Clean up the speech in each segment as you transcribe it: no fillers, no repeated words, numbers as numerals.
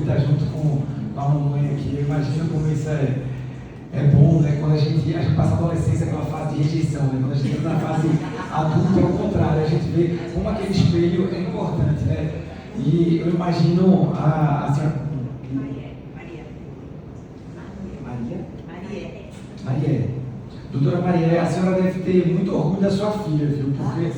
Está junto com a mamãe aqui. Eu imagino como isso é bom, né? Quando a gente passa a adolescência, aquela fase de rejeição, né? Quando a gente entra na fase adulta, é o contrário, a gente vê como aquele espelho é importante, né? E eu imagino a senhora... Maria. Doutora Maria, a senhora deve ter muito orgulho da sua filha, viu? Porque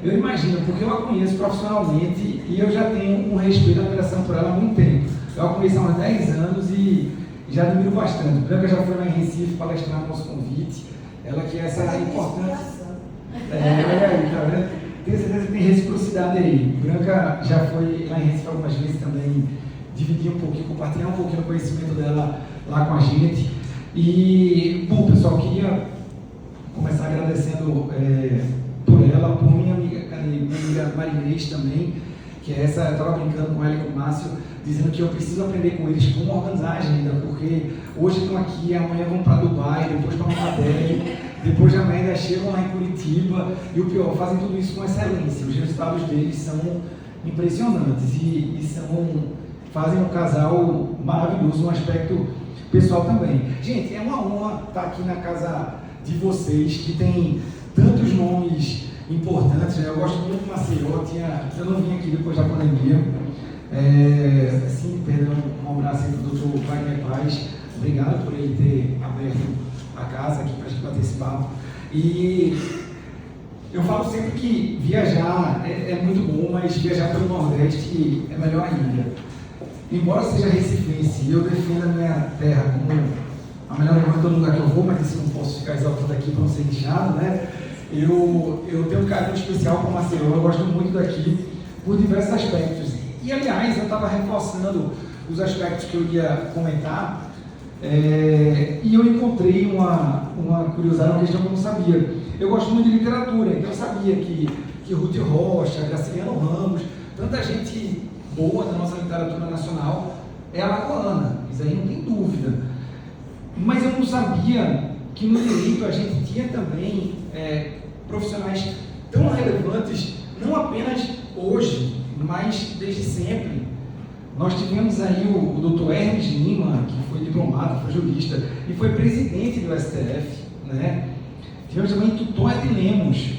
eu imagino, porque eu a conheço profissionalmente e eu já tenho um respeito e admiração por ela há muito tempo. Eu a conheço há uns 10 anos e já admiro bastante. Branca já foi lá em Recife palestrar no nosso convite. Ela que é essa importante... olha aí, tá vendo? Tenho certeza que tem reciprocidade aí. Branca já foi lá em Recife algumas vezes também, dividir um pouquinho, compartilhar um pouquinho o conhecimento dela lá com a gente. E, bom, pessoal, queria começar agradecendo por ela, por minha amiga Marinês também, que é essa, eu estava brincando com ela e com o Márcio, dizendo que eu preciso aprender com eles como organizar a agenda, porque hoje estão aqui, amanhã vão para Dubai, depois para Montadelli, depois de amanhã ainda chegam lá em Curitiba, e o pior, fazem tudo isso com excelência. Os resultados deles são impressionantes e fazem um casal maravilhoso, um aspecto pessoal também. Gente, é uma honra estar aqui na casa de vocês, que tem tantos nomes importantes, né? Eu gosto muito de Maceió, eu não vim aqui depois da pandemia. Perdão, um abraço aí para o doutor Wagner Paz, obrigado por ele ter aberto a casa aqui para a gente bater esse papo. E eu falo sempre que viajar é muito bom, mas viajar pelo Nordeste é melhor ainda. Embora seja recifense, eu defendo a minha terra como a melhor irmã de todo lugar que eu vou, mas isso não posso ficar exaltando aqui para não ser lixado, né? Eu tenho um carinho especial com Maceió, eu gosto muito daqui por diversos aspectos. E, aliás, eu estava reforçando os aspectos que eu ia comentar e eu encontrei uma curiosidade, uma questão que eu não sabia. Eu gosto muito de literatura, então eu sabia que Ruth Rocha, Graciliano Ramos, tanta gente boa da nossa literatura nacional é alagoana, isso aí não tem dúvida. Mas eu não sabia que no direito a gente tinha também profissionais tão relevantes, não apenas hoje, mas desde sempre. Nós tivemos aí o Dr. Hermes Lima, que foi diplomata, foi jurista e foi presidente do STF, né? Tivemos também Tutor de Lemos,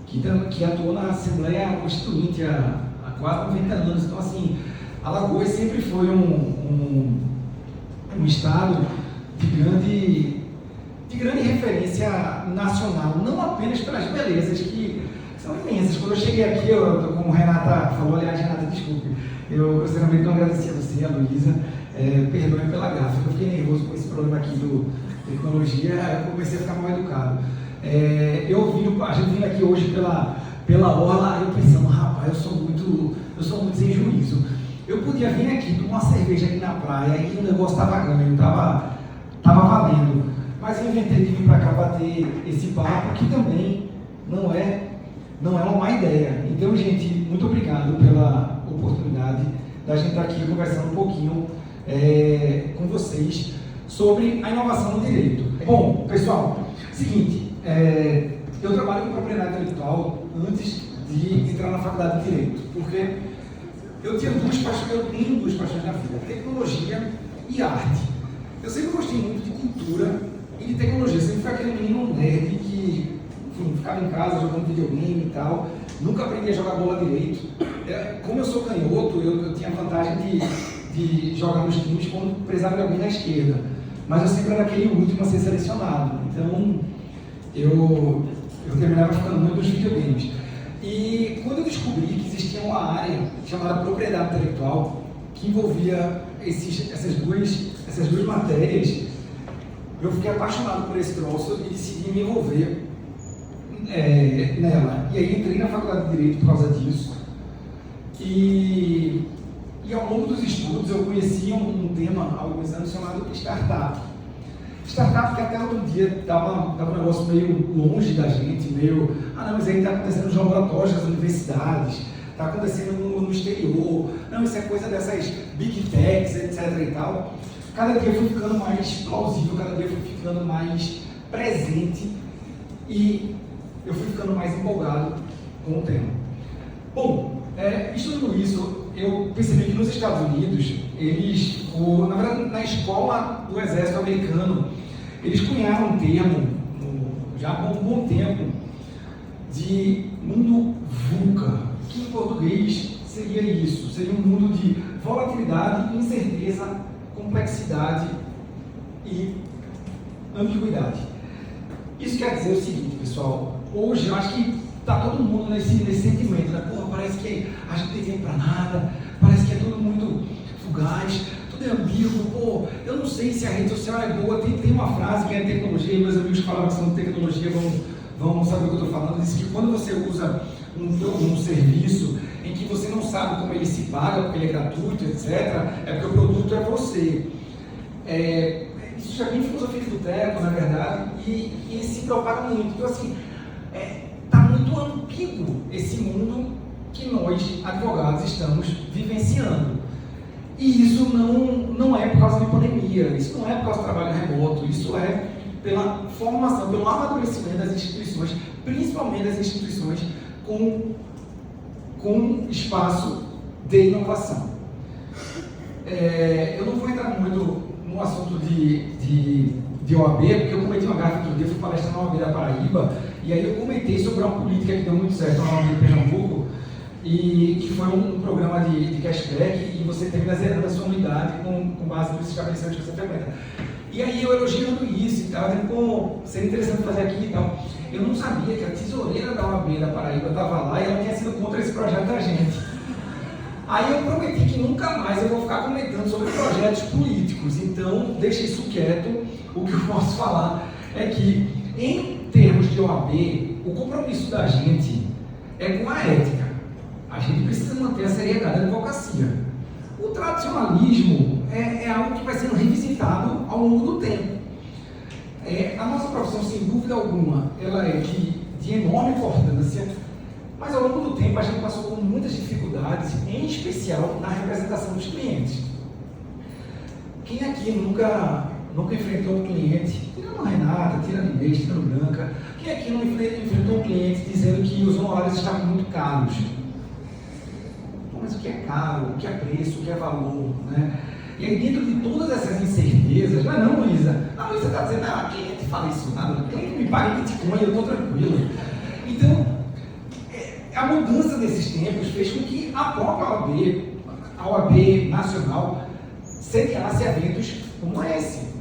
que atuou na Assembleia Constituinte há quase 90 anos. Então, assim, Alagoas sempre foi um estado de grande referência nacional, não apenas pelas belezas que são imensas. Quando eu cheguei aqui, como Renata falou, aliás, Renata, desculpe, eu gostaria de agradecer a você, a Luísa, perdoe pela gráfica, eu fiquei nervoso com esse problema aqui do tecnologia, eu comecei a ficar mal educado. A gente vindo aqui hoje pela orla, eu pensando, rapaz, eu sou muito sem juízo. Eu podia vir aqui tomar uma cerveja aqui na praia e o negócio estava ganho, estava valendo. Mas eu inventei de vir para cá bater esse papo, que também não é uma má ideia. Então, gente, muito obrigado pela oportunidade da gente estar aqui conversando um pouquinho com vocês sobre a inovação no direito. Bom, pessoal, seguinte, eu trabalho com propriedade intelectual antes de entrar na faculdade de Direito, porque eu tenho duas paixões na vida, tecnologia e arte. Eu sempre gostei muito de cultura e de tecnologia, sempre fui aquele menino nerd que, enfim, ficava em casa jogando videogame e tal, nunca aprendi a jogar bola direito. Como eu sou canhoto, eu tinha a vantagem de jogar nos times quando precisava de alguém na esquerda, mas eu sempre era aquele último a ser selecionado, então eu terminava ficando muito nos videogames. E quando eu descobri que existia uma área chamada propriedade intelectual, que envolvia essas duas matérias, eu fiquei apaixonado por esse troço e decidi me envolver nela. E aí entrei na faculdade de Direito por causa disso. E ao longo dos estudos eu conheci um tema há alguns anos chamado startup. Startup que até outro dia estava um negócio meio longe da gente, mas aí está acontecendo nos laboratórios das universidades, está acontecendo no exterior, não, isso é coisa dessas big techs, etc e tal. Cada dia eu fui ficando mais plausível, cada dia eu fui ficando mais presente e eu fui ficando mais empolgado com o tema. Bom, estudando isso, eu percebi que nos Estados Unidos, na verdade, na escola do exército americano, eles cunharam um termo, já há um bom tempo, de mundo VUCA, que em português seria isso, seria um mundo de volatilidade, incerteza, complexidade e ambiguidade. Isso quer dizer o seguinte, pessoal, hoje eu acho que está todo mundo nesse sentimento, né? Porra, parece que a gente não tem tempo para nada, parece que é tudo muito fugaz, tudo é ambíguo, pô, eu não sei se a rede social é boa. Tem uma frase que é tecnologia, e meus amigos que falaram que são tecnologia vão saber o que eu estou falando. Diz que quando você usa um serviço em que você não sabe como ele se paga, porque ele é gratuito, etc., é porque o produto é você. Isso já vem filosofia de boteco, na verdade, e ele se propaga muito. Então, assim, está muito ambíguo esse mundo que nós, advogados, estamos vivenciando. E isso não é por causa da pandemia, isso não é por causa do trabalho remoto, isso é pela formação, pelo amadurecimento das instituições, principalmente das instituições com espaço de inovação. Eu não vou entrar muito no assunto de OAB, porque eu cometi uma gafe outro dia, fui palestrar na OAB da Paraíba, e aí eu comentei sobre uma política que deu muito certo na OAB de Pernambuco, e que foi um programa de cashback, e você termina zerando a sua unidade com base nos estabelecimentos que você frequenta. E aí eu elogiando isso e tal, dizendo, pô, seria interessante fazer aqui e tal. Eu não sabia que a tesoureira da OAB da Paraíba estava lá e ela tinha sido contra esse projeto da gente. Aí eu prometi que nunca mais eu vou ficar comentando sobre projetos políticos, então deixa isso quieto. O que eu posso falar é que, em termos de OAB, o compromisso da gente é com a ética. A gente precisa manter a seriedade da advocacia. O tradicionalismo é algo que vai sendo revisitado ao longo do tempo. A nossa profissão, sem dúvida alguma, ela é de enorme importância, mas ao longo do tempo a gente passou por muitas dificuldades, em especial na representação dos clientes. Quem aqui nunca enfrentou um cliente, tirando a Renata, tirando a Inês, tirando a Branca, quem aqui não enfrentou um cliente dizendo que os honorários estavam muito caros? Mas o que é caro, o que é preço, o que é valor, né? E aí dentro de todas essas incertezas, não, Luísa, está dizendo, a cliente fala isso, nada, cliente me paga em Bitcoin, eu estou tranquilo. Então, a mudança desses tempos fez com que a própria OAB, a OAB nacional, sediasse eventos como esse.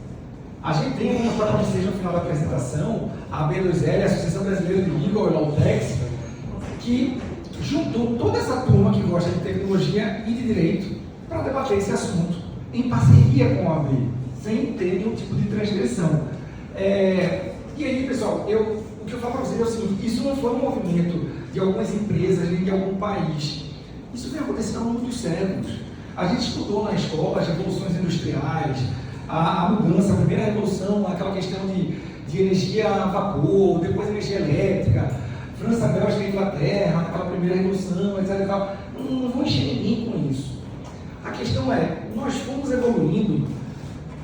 A gente tem, como para vocês no final da apresentação, a B2L, a Associação Brasileira de Legal e Lawtex, que juntou toda essa turma que gosta de tecnologia e de direito para debater esse assunto em parceria com a OAB, sem ter nenhum tipo de transgressão. E aí, pessoal, o que eu falo para vocês é o seguinte: isso não foi um movimento de algumas empresas nem de algum país. Isso vem acontecendo há muitos séculos. A gente estudou na escola as revoluções industriais, a mudança, a primeira revolução, aquela questão de energia a vapor, depois energia elétrica, França, Bélgica e Inglaterra, aquela primeira revolução, etc. Não vou encher ninguém com isso. A questão é, nós fomos evoluindo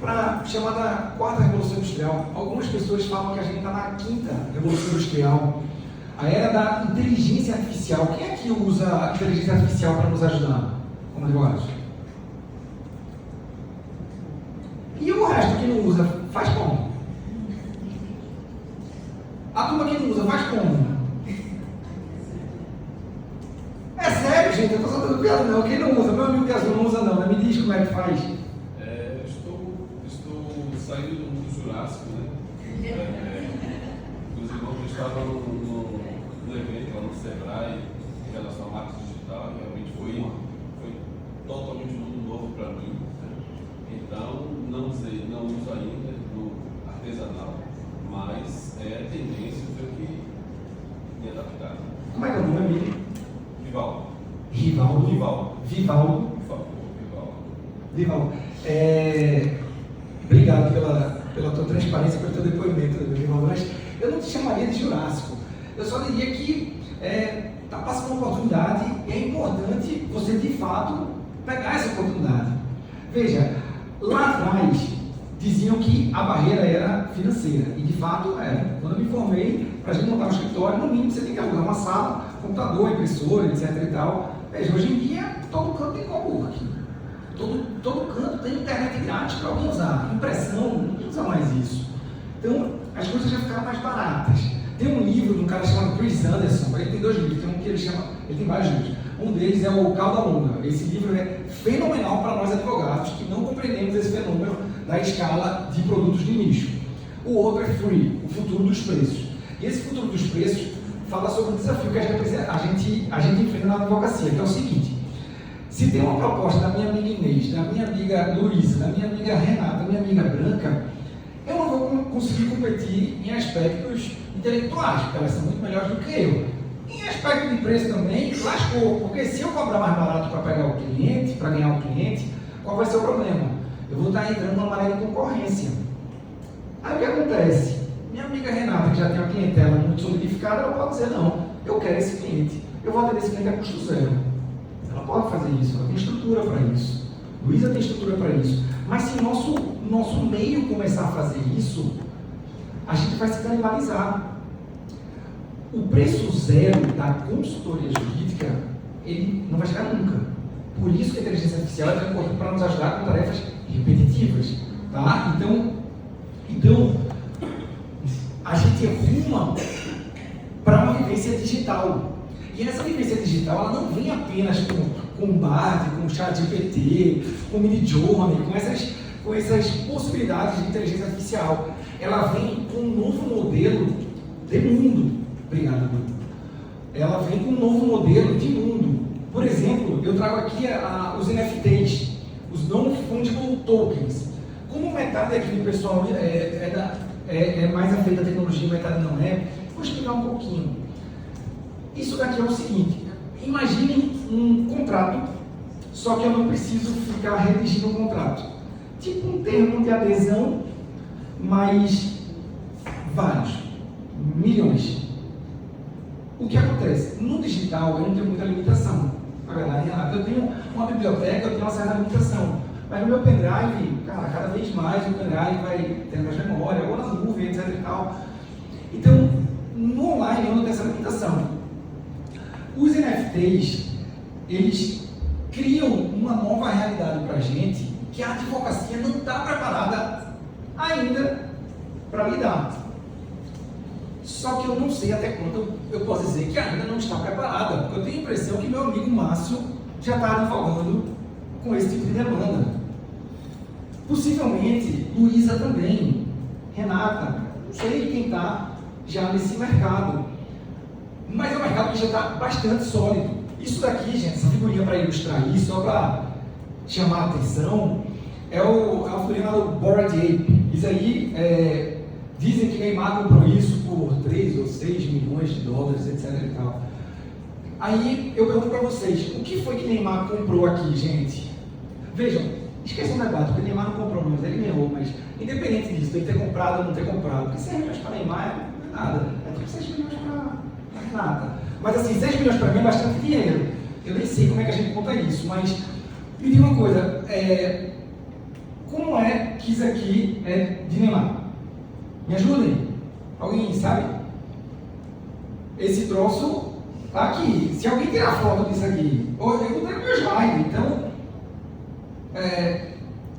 para a chamada quarta revolução industrial. Algumas pessoas falam que a gente está na quinta revolução industrial, a era da inteligência artificial. Quem aqui usa a inteligência artificial para nos ajudar como advogados? E o resto que não usa, faz como? A turma que não usa, faz como? É sério, gente, eu estou só dando piada não. Quem não usa, meu amigo Gasol não usa não, né? Me diz como é que faz. Estou saindo do mundo jurássico, né? Inclusive, eu estava no evento lá no Sebrae, em relação a marketing digital, realmente foi totalmente um mundo novo para mim. Então, não uso ainda no artesanal, mas é a tendência de eu que me adaptar. Como é que é o nome, amigo? Vivaldo. Obrigado pela tua transparência, pelo teu depoimento, Vivaldo. Mas eu não te chamaria de jurássico. Eu só diria que está passando uma oportunidade e é importante você, de fato, pegar essa oportunidade. Veja, lá atrás diziam que a barreira era financeira, e de fato era. Quando eu me formei, para a gente montar um escritório, no mínimo você tem que alugar uma sala, computador, impressora, etc. e tal, Veja, hoje em dia, todo canto tem coworking. Todo canto tem internet grátis para alguém usar. Impressão, ninguém usa mais isso. Então, as coisas já ficaram mais baratas. Tem um livro de um cara chamado Chris Anderson, ele tem 2 livros, tem um que ele tem vários livros. Um deles é o Cauda Longa. Esse livro é fenomenal para nós advogados que não compreendemos esse fenômeno da escala de produtos de nicho. O outro é Free, o futuro dos preços. E esse futuro dos preços fala sobre o desafio que a gente enfrenta na advocacia, que é o seguinte: se tem uma proposta da minha amiga Inês, da minha amiga Luísa, da minha amiga Renata, da minha amiga Branca, eu não vou conseguir competir em aspectos intelectuais, porque elas são muito melhores do que eu. Em aspecto de preço também, lascou, porque se eu cobrar mais barato para pegar o cliente, para ganhar o cliente, qual vai ser o problema? Eu vou estar entrando numa maré de concorrência. Aí o que acontece? Minha amiga Renata, que já tem uma clientela muito solidificada, ela pode dizer: não, eu quero esse cliente, eu vou atender esse cliente a custo zero. Ela pode fazer isso, ela tem estrutura para isso. Luísa tem estrutura para isso. Mas se nosso meio começar a fazer isso, a gente vai se canibalizar. O preço zero da consultoria jurídica, ele não vai chegar nunca. Por isso que a inteligência artificial é tão importante para nos ajudar com tarefas repetitivas. Tá? Então, a gente ruma para uma vivência digital. E essa vivência digital, ela não vem apenas com o Bard, com o ChatGPT, com o Midjourney, com essas possibilidades de inteligência artificial. Ela vem com um novo modelo de mundo. Obrigado, Bruno. Ela vem com um novo modelo de mundo. Por exemplo, eu trago aqui os NFTs, os Non-Fungible Tokens. Como metade aqui do pessoal é mais afeito à tecnologia, metade não é, vou explicar um pouquinho. Isso daqui é o seguinte: imagine um contrato, só que eu não preciso ficar redigindo um contrato. Tipo um termo de adesão, mas vários, milhões. O que acontece? No digital eu não tenho muita limitação. Na verdade, eu tenho uma biblioteca, eu tenho uma certa limitação. Mas no meu pendrive, cara, cada vez mais o pendrive vai tendo mais memória, ou na nuvem, etc e tal. Então, no online eu não tenho essa limitação. Os NFTs, eles criam uma nova realidade para a gente que a advocacia não está preparada ainda para lidar. Só que eu não sei até quando eu posso dizer que ainda não está preparada, porque eu tenho a impressão que meu amigo Márcio já está advogando com esse tipo de demanda. Possivelmente, Luísa também, Renata, não sei quem está já nesse mercado. Mas é um mercado que já está bastante sólido. Isso daqui, gente, essa figurinha para ilustrar isso, só para chamar a atenção, é a figurinha do Bored Ape. Isso aí, dizem que Neymar comprou isso por 3 ou 6 milhões de dólares, etc e tal. Aí eu pergunto para vocês, o que foi que Neymar comprou aqui, gente? Vejam, esqueçam o debate, porque Neymar não comprou, mas ele ganhou, mas independente disso, ele ter comprado ou não ter comprado, porque 6 milhões para Neymar não é nada, é tipo 6 milhões para Renata. Mas assim, 6 milhões para mim é bastante dinheiro. Eu nem sei como é que a gente conta isso, mas me diga uma coisa, como é que isso aqui é de Neymar? Me ajudem? Alguém sabe? Esse troço tá aqui. Se alguém tirar foto disso aqui, eu botei no meu slide, então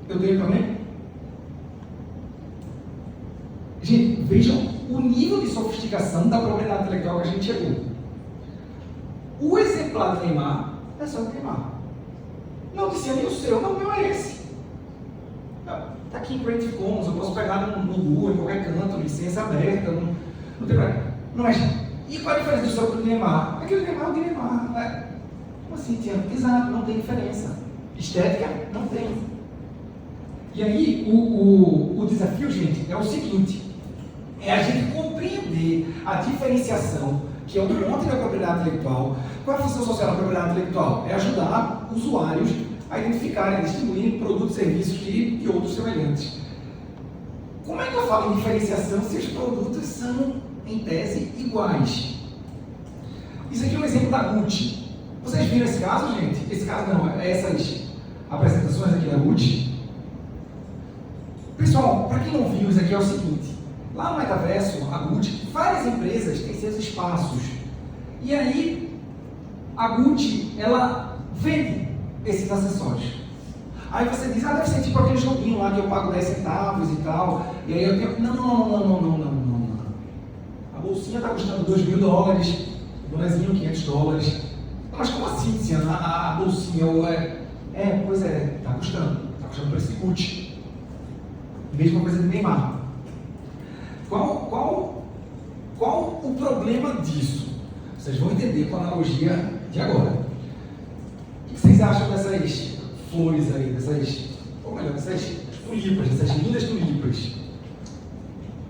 eu tenho também. Gente, vejam o nível de sofisticação da propriedade intelectual que a gente chegou. O exemplar de Neymar é só de Neymar. Não disse nem o seu, não, o meu é esse. Está aqui em Creative Commons, eu posso pegar no Google, em qualquer canto, licença aberta, não tem problema. Mas, e qual a diferença do seu para o Neymar? Aquele Neymar é o de Neymar, né? Como assim, Tiago? Exato, não tem diferença. Estética, não tem. E aí, o desafio, gente, é o seguinte: é a gente compreender a diferenciação, que é o monte da propriedade intelectual. Qual é a função social da propriedade intelectual? É ajudar usuários a identificarem, a distribuírem produtos e serviços de outros semelhantes. Como é que eu falo em diferenciação se os produtos são, em tese, iguais? Isso aqui é um exemplo da Gucci. Vocês viram esse caso, gente? Esse caso não, essas apresentações aqui da Gucci. Pessoal, para quem não viu, isso aqui é o seguinte: lá no metaverso, a Gucci, várias empresas têm seus espaços. E aí, a Gucci, ela vende esses acessórios. Aí você diz, deve ser tipo aquele joguinho lá que eu pago 10 centavos e tal, e aí eu tenho... Não. A bolsinha está custando $2.000, o bonezinho $500. Mas como assim, Tiziana, a bolsinha pois é, está custando o preço de Gucci. Mesma coisa de Neymar. Qual o problema disso? Vocês vão entender com a analogia de agora. O que vocês acham dessas flores aí, dessas tulipas, dessas lindas tulipas?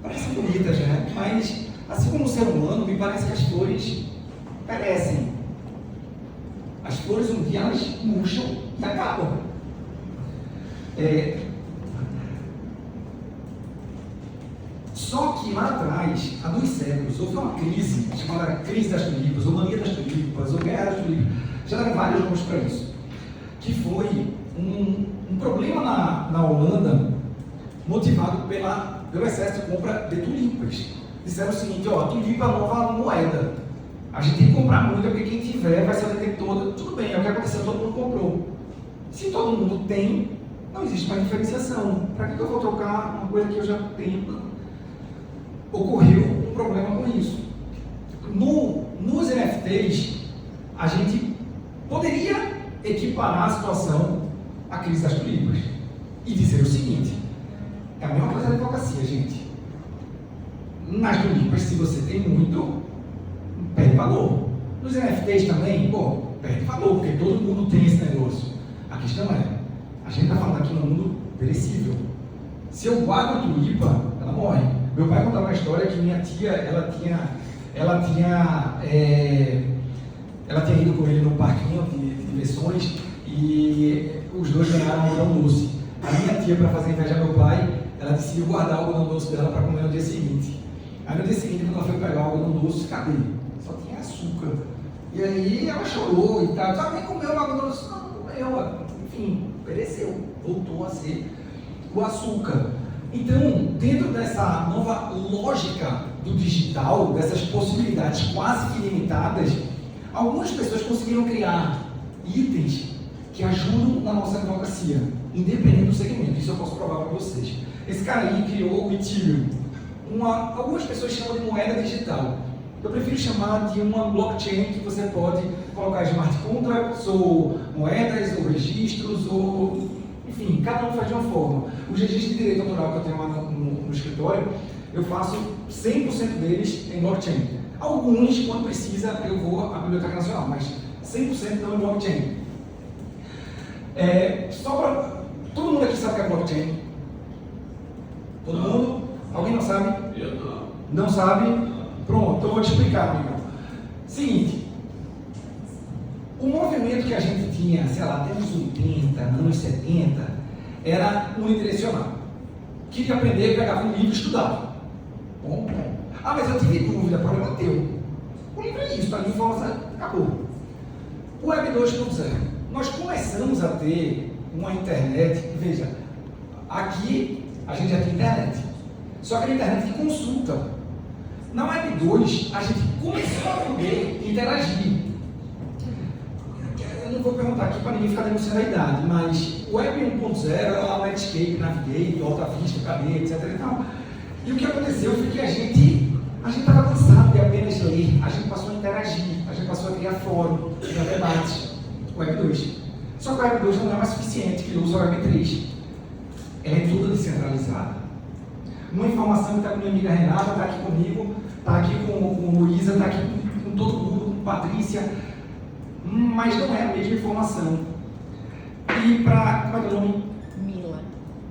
Parecem bonitas, né? Mas, assim como o ser humano, me parece que as flores perecem. As flores um dia elas murcham e acabam. Só que lá atrás, há 2 séculos, houve uma crise, chamada crise das tulipas, ou mania das tulipas, ou guerra das tulipas, já deram vários nomes para isso, que foi um problema na Holanda, motivado pelo excesso de compra de tulipas. Disseram o seguinte, a tulipa é a nova moeda, a gente tem que comprar muita, porque quem tiver vai ser o detentor, tudo bem, é o que aconteceu, todo mundo comprou. Se todo mundo tem, não existe mais diferenciação. Para que eu vou trocar uma coisa que eu já tenho? Ocorreu um problema com isso. Nos NFTs, a gente poderia equiparar a situação à crise das tulipas e dizer o seguinte, é a mesma coisa da advocacia, gente. Nas tulipas, se você tem muito, perde valor. Nos NFTs também, perde valor, porque todo mundo tem esse negócio. A questão a gente está falando aqui no mundo perecível. Se eu guardo a tulipa, ela morre. Meu pai contava uma história que minha tia, ela tinha ido com ele no parquinho de diversões e os dois ganharam algodão doce. A minha tia, para fazer inveja ao meu pai, ela decidiu guardar o algodão doce dela para comer no dia seguinte. Aí no dia seguinte, quando ela foi pegar o algodão doce, cadê? Só tinha açúcar. E aí ela chorou e tal, só nem comeu o algodão doce, não comeu. Enfim, pereceu, voltou a ser o açúcar. Então, dentro dessa nova lógica do digital, dessas possibilidades quase que ilimitadas, algumas pessoas conseguiram criar itens que ajudam na nossa advocacia, independente do segmento. Isso eu posso provar para vocês. Esse cara aí criou o Ethereum. Algumas pessoas chamam de moeda digital. Eu prefiro chamar de uma blockchain que você pode colocar smart contracts, ou moedas, ou registros, ou... Enfim, cada um faz de uma forma. Os registros de direito autoral que eu tenho lá no escritório, eu faço 100% deles em blockchain. Alguns, quando precisa, eu vou à Biblioteca Nacional, mas 100% estão em blockchain. Todo mundo aqui sabe o que é blockchain? Todo mundo? Alguém não sabe? Eu não. Não sabe? Pronto, então eu vou te explicar, amigo. Seguinte, o movimento que a gente tinha, sei lá, até nos 80, anos 70, era unidirecional. Queria aprender, pegava um livro e estudava. Bom. Mas eu tive dúvida, problema teu. O livro é isso, está ali, informação, acabou. O Web 2.0. Nós começamos a ter uma internet, veja, aqui a gente já tem internet, só que a internet de consulta. Na Web 2, a gente começou a poder interagir. Eu não vou perguntar aqui para ninguém ficar denunciando a idade, mas o Web 1.0 era lá o Netscape, Navigate, Alta Vista, KD, etc. E tal. E o que aconteceu foi que a gente estava cansado de apenas ler, a gente passou a interagir, a gente passou a criar fórum, criar debates. Web 2. Só que o Web 2 não é mais suficiente, que usa o Web 3. Ela é toda descentralizada. Uma informação que está com minha amiga Renata, está aqui comigo, está aqui com Luísa, está aqui com todo mundo, com Patrícia, mas não é a mesma informação. E para, como é que é o nome?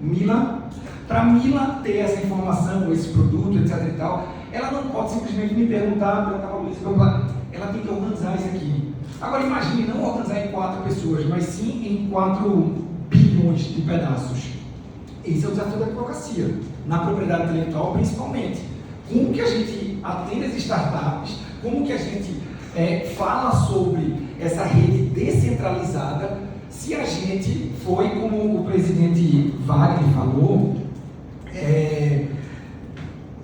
Mila. Para Mila ter essa informação, esse produto, etc e tal, ela não pode simplesmente me perguntar para a Luísa, ela tem que organizar isso aqui. Agora imagine, não organizar em 4 pessoas, mas sim em 4 bilhões de pedaços. Esse é o desafio da advocacia, na propriedade intelectual principalmente. Como que a gente atende as startups, como que a gente fala sobre essa rede descentralizada, se a gente foi, como o presidente Wagner falou,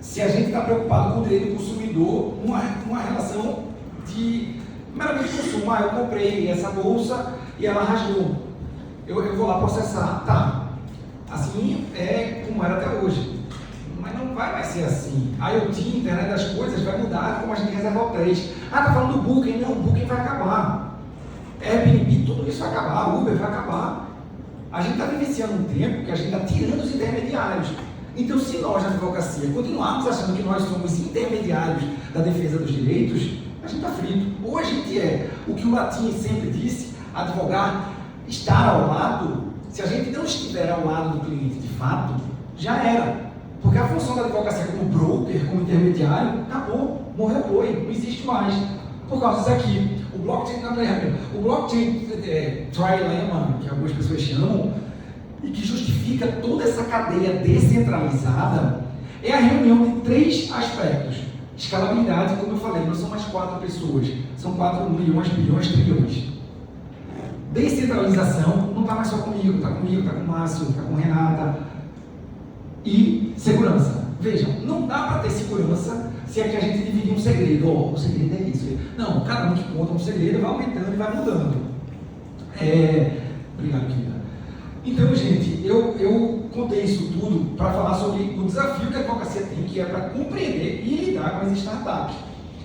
se a gente está preocupado com o direito do consumidor, uma relação de meramente consumo. Eu comprei essa bolsa e ela rasgou. Eu vou lá processar. Tá. Assim é como era até hoje. Mas não vai mais ser assim. A IoT, internet das coisas, vai mudar como a gente reserva hotéis. Tá falando do Booking. Não, o Booking vai acabar. Airbnb, tudo isso vai acabar. Uber vai acabar. A gente está vivenciando um tempo que a gente está tirando os intermediários. Então, se nós, na advocacia, continuarmos achando que nós somos intermediários da defesa dos direitos, a gente está frito. Ou a gente é o que o Latim sempre disse, advogar, estar ao lado. Se a gente não estiver ao lado do cliente de fato, já era. Porque a função da advocacia como broker, como intermediário, acabou, morreu boi, não existe mais. Por causa disso aqui, o blockchain trilemma, que algumas pessoas chamam, e que justifica toda essa cadeia descentralizada, é a reunião de 3 aspectos. Escalabilidade, como eu falei, não são mais 4 pessoas, são 4 milhões, bilhões, trilhões. Descentralização não está mais só comigo, está com o Márcio, está com Renata. E segurança. Vejam, não dá para ter segurança se é que a gente dividir um segredo. O segredo é isso. Não, cada um que conta um segredo vai aumentando e vai mudando. Obrigado, querida. Então, gente, eu contei isso tudo para falar sobre o desafio que a advocacia tem, que é para compreender e lidar com as startups.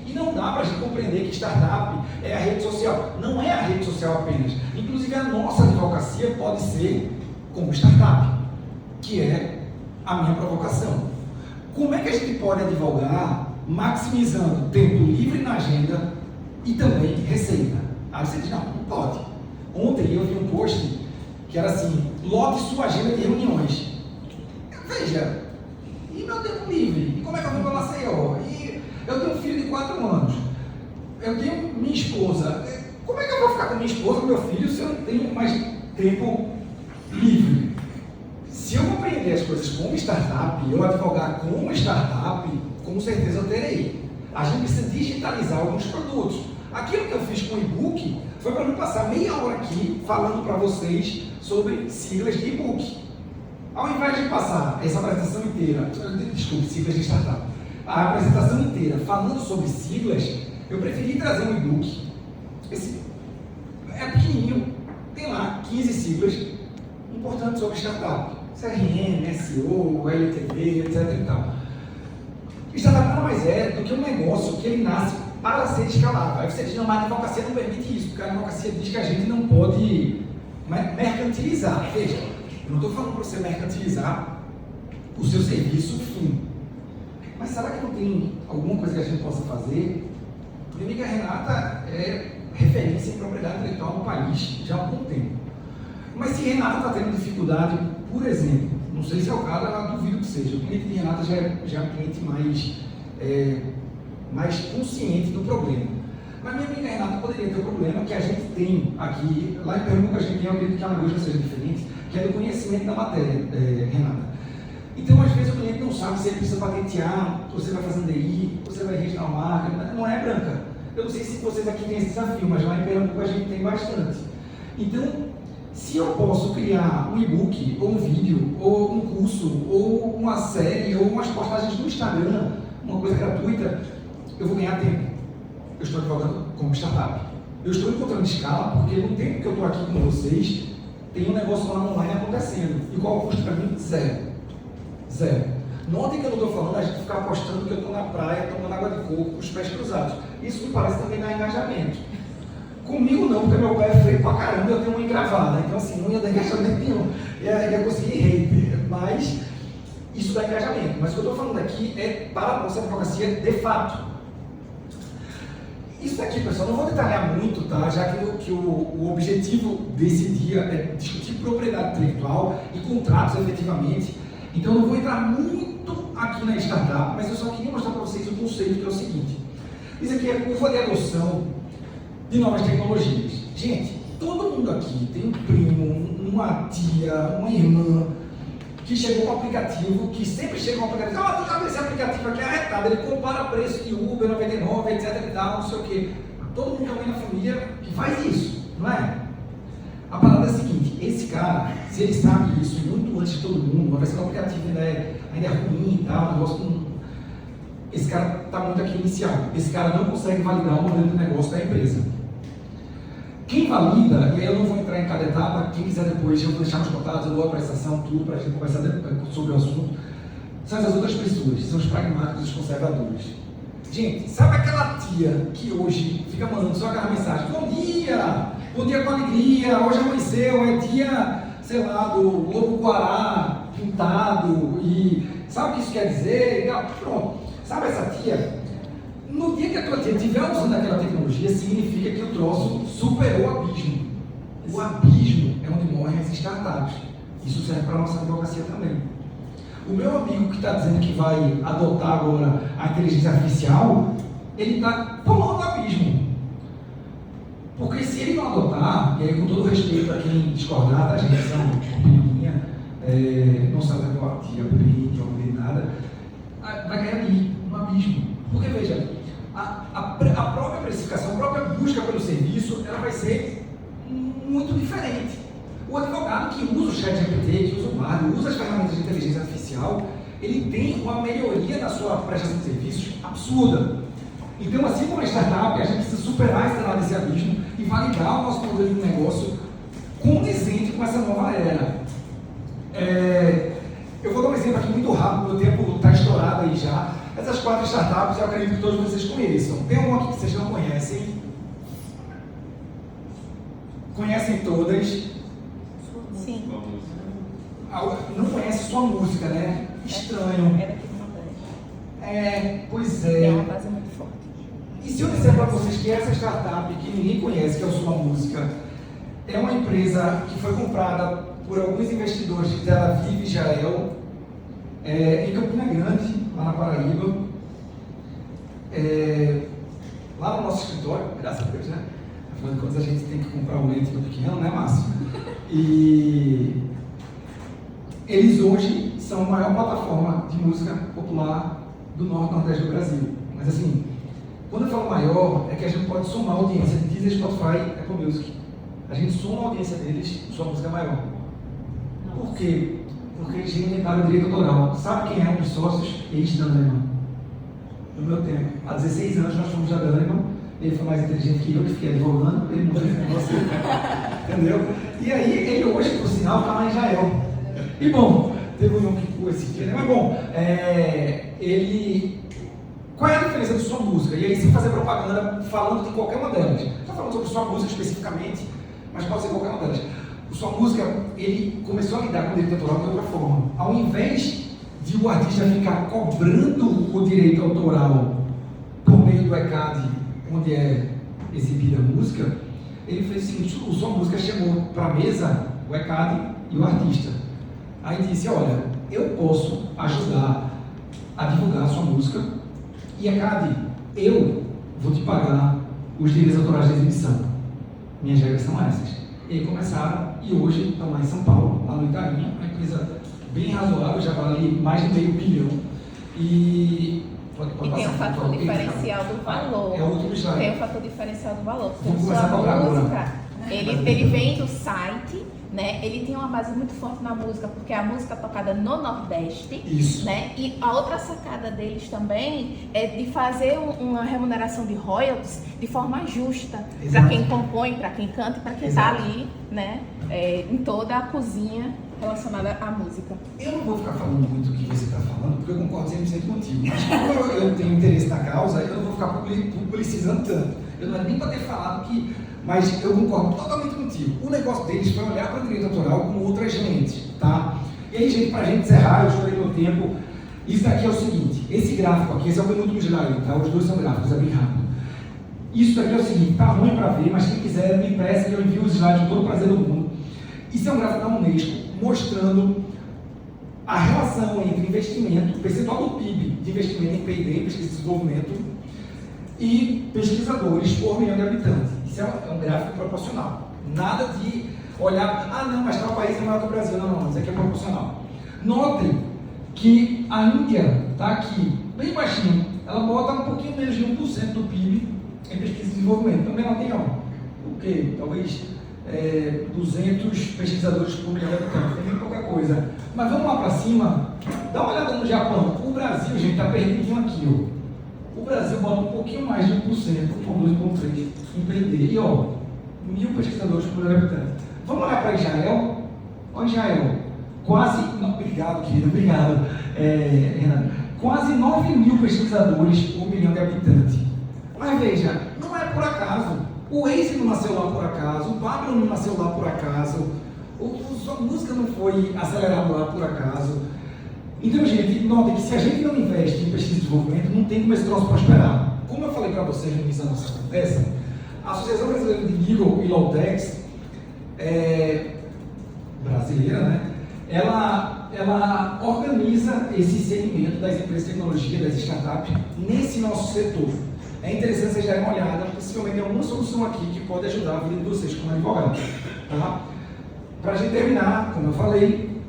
E não dá para a gente compreender que startup é a rede social. Não é a rede social apenas. Inclusive, a nossa advocacia pode ser como startup, que é a minha provocação. Como é que a gente pode advogar maximizando tempo livre na agenda e também receita? Aí você diz, não pode. Ontem eu vi um post que era assim, lote sua agenda de reuniões. Veja, e meu tempo livre? E como é que eu vou para Maceió? E eu tenho um filho de 4 anos. Eu tenho minha esposa. Como é que eu vou ficar com minha esposa, com meu filho, se eu não tenho mais tempo livre? Se eu compreender as coisas como startup, eu advogar como startup, com certeza eu terei. A gente precisa digitalizar alguns produtos. Aquilo que eu fiz com o e-book foi para me passar meia hora aqui falando para vocês sobre siglas de e-book. Ao invés de passar essa apresentação inteira, desculpe, siglas de startup, a apresentação inteira falando sobre siglas, eu preferi trazer um e-book. Esse é pequenininho, tem lá 15 siglas importantes sobre startup. CRM, SEO, LTV, etc e tal. Startup nada mais é do que um negócio que ele nasce para ser escalável. Aí você diz, não, mas a advocacia não permite isso, porque a advocacia diz que a gente não pode mercantilizar. Veja, eu não estou falando para você mercantilizar o seu serviço fim. Mas será que não tem alguma coisa que a gente possa fazer? Minha amiga Renata é referência em propriedade intelectual no país já há algum tempo. Mas se Renata está tendo dificuldade, por exemplo, não sei se é o caso, eu duvido que seja. O cliente de Renata já é um cliente mais consciente do problema. Mas minha amiga Renata poderia ter o problema que a gente tem aqui, lá em Pernambuco a gente tem, eu acredito que a Alagoas seja diferente, que é do conhecimento da matéria, Renata. Então, às vezes o cliente não sabe se ele precisa patentear, se você vai fazer um DI, você vai registrar uma marca, não é, Branca? Eu não sei se vocês aqui têm esse desafio, mas lá em Pernambuco a gente tem bastante. Então, se eu posso criar um e-book, ou um vídeo, ou um curso, ou uma série, ou umas postagens no Instagram, uma coisa gratuita, eu vou ganhar tempo. Eu estou advogando como startup. Eu estou encontrando escala porque no tempo que eu estou aqui com vocês, tem um negócio lá online acontecendo. E qual é o custo para mim? Zero. Notem que eu não estou falando a gente ficar apostando que eu estou na praia tomando água de coco com os pés cruzados. Isso me parece também dar engajamento. Comigo não, porque meu pé é feio pra caramba, eu tenho uma engravada. Então assim, não ia dar engajamento nenhum. Ia conseguir hater. Mas isso dá engajamento. Mas o que eu estou falando aqui é para a nossa advocacia de fato. Isso daqui, pessoal, não vou detalhar muito, tá? Já que o objetivo desse dia é discutir propriedade intelectual e contratos efetivamente. Então eu não vou entrar muito aqui na startup, mas eu só queria mostrar para vocês o conceito que é o seguinte. Isso aqui é a curva de adoção de novas tecnologias. Gente, todo mundo aqui tem um primo, uma tia, uma irmã que chegou com um aplicativo, que sempre chega com um aplicativo, tu já viu esse aplicativo aqui é arretado, ele compara preço de Uber, 99, etc e tal, não sei o quê. Todo mundo tem alguém na família que faz isso, não é? A parada é a seguinte, esse cara, se ele sabe isso muito antes de todo mundo, uma vez que o aplicativo ainda é ruim e tal, o negócio esse cara está muito aqui inicial. Esse cara não consegue validar o modelo de negócio da empresa. Quem valida, e aí eu não vou entrar em cada etapa, quem quiser depois, eu vou deixar nos contatos, eu dou a prestação, tudo, para a gente conversar sobre o assunto, são as outras pessoas, são os pragmáticos, os conservadores. Gente, sabe aquela tia que hoje fica mandando só aquela mensagem, bom dia com alegria, hoje amanheceu, é dia, sei lá, do lobo-guará pintado, e sabe o que isso quer dizer? E tal. Pronto, sabe essa tia? No dia que a tua tia estiver usando aquela tecnologia, significa que o troço superou o abismo. O abismo é onde morrem as startups. Isso serve para a nossa advocacia também. O meu amigo que está dizendo que vai adotar agora a inteligência artificial, ele está pulando o abismo. Porque se ele não adotar, e aí com todo respeito a quem discordar da gente, é uma opinião minha, não sabe da qual tia permite ou nada, vai cair ali, no abismo. Porque veja, a própria precificação, a própria busca pelo serviço, ela vai ser muito diferente. O advogado que usa o ChatGPT, que usa o Bard, usa as ferramentas de inteligência artificial, ele tem uma melhoria na sua prestação de serviços absurda. Então, assim como a startup, a gente precisa superar esse abismo e validar o nosso modelo de negócio condizente com essa nova era. Eu vou dar um exemplo aqui muito rápido, o tempo está estourado aí já. Essas 4 startups, eu acredito que todos vocês conheçam. Tem uma aqui que vocês não conhecem. Conhecem todas? Sim. Não conhece só música, né? Estranho. Era aqui no Nordeste. Pois Tem é. uma base muito forte. E se eu disser para vocês que essa startup, que ninguém conhece, que é o Sua Música, é uma empresa que foi comprada por alguns investidores de Tel Aviv, Israel, em Campina Grande, lá na Paraíba, lá no nosso escritório, graças a Deus, né? Afinal de contas, a gente tem que comprar um leite do pequeno, né, Márcio? E eles hoje são a maior plataforma de música popular do Norte e Nordeste do Brasil. Mas assim, quando eu falo maior, é que a gente pode somar a audiência de Deezer, Spotify e Apple Music. A gente soma a audiência deles, sua música é maior. Por quê? Porque eles inventaram o direito autoral. Sabe quem é um dos sócios? Ex-Danema. No meu tempo, há 16 anos nós fomos da Danema, ele foi mais inteligente que eu, que fiquei advogando, ele não fez negócio, entendeu? E aí, ele hoje, por sinal, está lá em Israel. E bom, teve um que ficou esse dia, né? Mas bom, qual é a diferença de sua música? E aí, sem fazer propaganda, falando de qualquer uma delas. Estou falando sobre sua música especificamente, mas pode ser qualquer uma delas. Sua música, ele começou a lidar com o direito autoral de outra forma. Ao invés de o artista ficar cobrando o direito autoral por meio do ECAD, onde é exibida a música, ele fez o seguinte: sua música chamou para a mesa o ECAD e o artista. Aí disse: olha, eu posso ajudar a divulgar a sua música e ECAD, eu vou te pagar os direitos autorais de exibição. Minhas regras são essas. E aí começaram, e hoje estão lá em São Paulo, lá no Itaim, uma empresa bem razoável, já vale mais de $500 milhão. E tem um fator diferencial do valor. É o último slide. Tem um fator diferencial do valor. Porque Vamos começar a cobrar música, ele vem do site, né? Ele tem uma base muito forte na música, porque é a música tocada no Nordeste. Isso. Né? E a outra sacada deles também é de fazer uma remuneração de royalties de forma justa para quem compõe, para quem canta e para quem está ali, né? Em toda a cozinha relacionada à música. Eu não vou ficar falando muito o que você está falando, porque eu concordo 100% contigo. Mas como eu tenho interesse na causa, eu não vou ficar publicizando tanto. Eu não é nem para ter falado que... Mas eu concordo totalmente contigo. O negócio deles foi olhar para o direito autoral como outras lentes, tá? E aí, gente, para a gente encerrar, eu escolhi meu tempo. Isso daqui é o seguinte: esse gráfico aqui, esse é o penúltimo slide, tá? Os dois são gráficos, é bem rápido. Isso daqui é o seguinte: tá ruim para ver, mas quem quiser me empresta que eu envio os slides com todo o prazer do mundo. Isso é um gráfico da Unesco mostrando a relação entre investimento, o percentual do PIB de investimento em P&D, pesquisa e desenvolvimento, e pesquisadores por milhão de habitantes. Isso é um gráfico proporcional. Nada de olhar, não, mas tal país é maior que o Brasil. Não, isso aqui é proporcional. Notem que a Índia está aqui, bem baixinho. Ela bota um pouquinho menos de 1% do PIB em pesquisa e desenvolvimento. Também ela tem, o quê? Talvez 200 pesquisadores por milhão de habitantes. Tem bem pouca coisa. Mas vamos lá para cima. Dá uma olhada no Japão. O Brasil, gente, está perdidinho aqui, O Brasil bota um pouquinho mais de 1%, com 2,3% em P&D. E mil pesquisadores por milhão de habitantes. Vamos olhar para Israel? Olha Israel, quase, não, obrigado querido, obrigado, Renato, quase 9 mil pesquisadores por milhão de habitantes. Mas veja, não é por acaso, o Waze não nasceu lá por acaso, o Babylon não nasceu lá por acaso, a música não foi acelerada lá por acaso. Então, gente, notem que se a gente não investe em pesquisa e desenvolvimento, não tem como esse troço prosperar. Como eu falei para vocês no início da nossa conversa, a Associação Brasileira de Legal e Law Techs, brasileira, né? Ela organiza esse segmento das empresas de tecnologia, das startups, nesse nosso setor. É interessante vocês darem uma olhada, possivelmente alguma solução aqui que pode ajudar a vida de vocês como advogados. Tá? Para a gente terminar, como eu falei,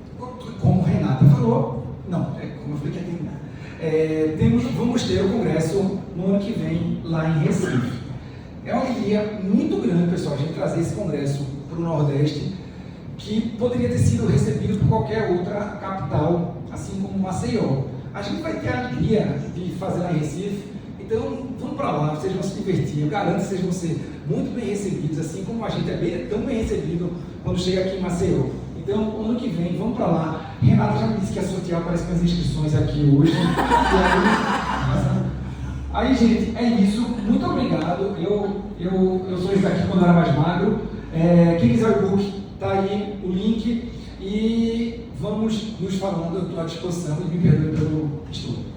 como Renata falou, como eu falei que ia terminar, vamos ter o congresso no ano que vem lá em Recife. É uma alegria muito grande, pessoal, a gente trazer esse congresso para o Nordeste, que poderia ter sido recebido por qualquer outra capital, assim como Maceió. A gente vai ter a alegria de fazer lá em Recife, então vamos para lá, vocês vão se divertir, eu garanto que vocês vão ser muito bem recebidos, assim como a gente é tão bem recebido quando chega aqui em Maceió. Então, ano que vem, vamos para lá. Renata já me disse que ia sortear, parece que as inscrições aqui hoje. Aí, gente, é isso. Muito obrigado. Eu sou esse daqui quando era mais magro. Quem quiser o e-book, tá aí o link. E vamos nos falando, eu estou à disposição e me perdoe pelo estudo.